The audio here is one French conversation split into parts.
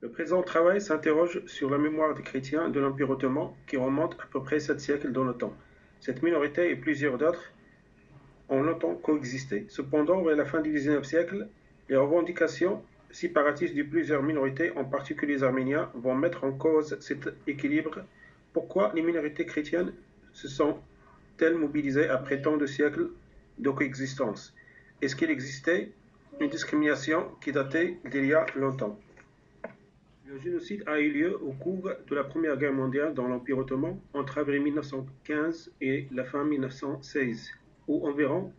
Le présent travail s'interroge sur la mémoire des chrétiens de l'Empire ottoman qui remonte à peu près 7 siècles dans le temps. Cette minorité et plusieurs d'autres ont longtemps coexisté. Cependant, vers la fin du XIXe siècle, les revendications séparatistes de plusieurs minorités, en particulier les Arméniens, vont mettre en cause cet équilibre. Pourquoi les minorités chrétiennes se sont-elles mobilisées après tant de siècles de coexistence? Est-ce qu'il existait une discrimination qui datait d'il y a longtemps? Le génocide a eu lieu au cours de la Première Guerre mondiale dans l'Empire ottoman entre avril 1915 et la fin 1916, où environ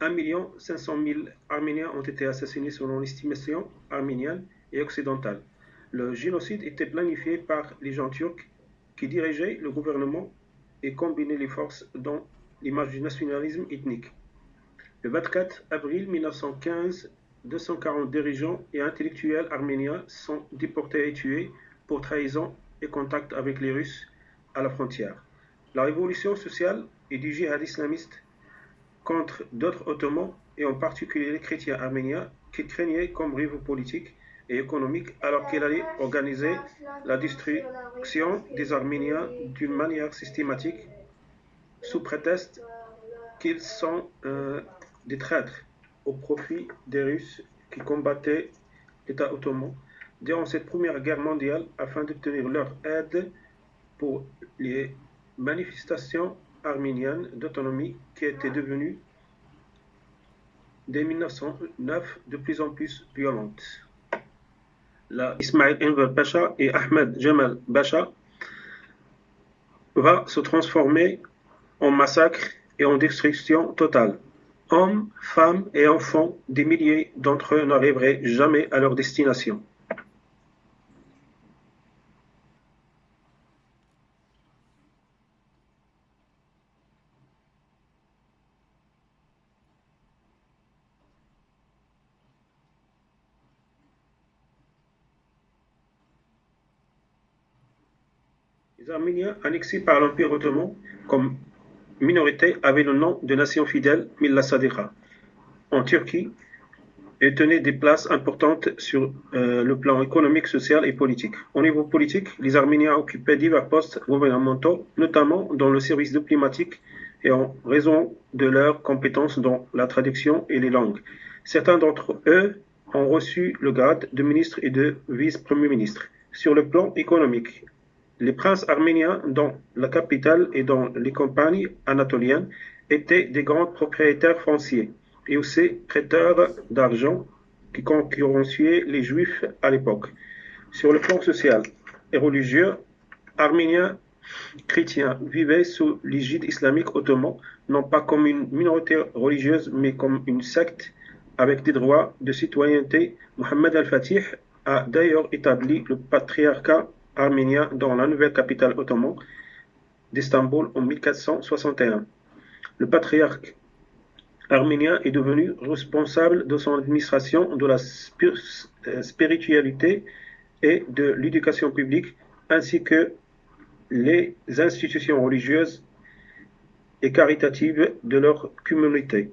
1,5 million Arméniens ont été assassinés selon l'estimation arménienne et occidentale. Le génocide était planifié par les gens turcs qui dirigeaient le gouvernement et combinaient les forces dans l'image du nationalisme ethnique. Le 24 avril 1915, 240 dirigeants et intellectuels arméniens sont déportés et tués pour trahison et contact avec les Russes à la frontière. La révolution sociale et du djihad islamiste contre d'autres ottomans et en particulier les chrétiens arméniens qu'il craignait comme rivaux politiques et économiques alors qu'il allait organiser la destruction des Arméniens d'une manière systématique sous prétexte qu'ils sont des traîtres au profit des Russes qui combattaient l'État ottoman durant cette première guerre mondiale afin d'obtenir leur aide pour les manifestations arméniennes d'autonomie qui étaient devenues dès 1909 de plus en plus violentes. Là, Ismail Enver Pacha et Ahmed Jamal Pacha va se transformer en massacre et en destruction totale. Hommes, femmes et enfants, des milliers d'entre eux n'arriveraient jamais à leur destination. Les Arméniens annexés par l'Empire ottoman comme minorité avaient le nom de nation fidèle Millat Sadiqa en Turquie et tenaient des places importantes sur le plan économique, social et politique. Au niveau politique, les Arméniens occupaient divers postes gouvernementaux, notamment dans le service diplomatique et en raison de leurs compétences dans la traduction et les langues. Certains d'entre eux ont reçu le grade de ministre et de vice-premier ministre. Sur le plan économique, les princes arméniens dans la capitale et dans les campagnes anatoliennes étaient des grands propriétaires fonciers et aussi prêteurs d'argent qui concurrenciaient les juifs à l'époque. Sur le plan social et religieux, arméniens chrétiens vivaient sous l'égide islamique ottoman, non pas comme une minorité religieuse, mais comme une secte avec des droits de citoyenneté. Mohammed al-Fatih a d'ailleurs établi le patriarcat arménien dans la nouvelle capitale ottomane d'Istanbul en 1461. Le patriarche arménien est devenu responsable de son administration de la spiritualité et de l'éducation publique, ainsi que les institutions religieuses et caritatives de leur communauté.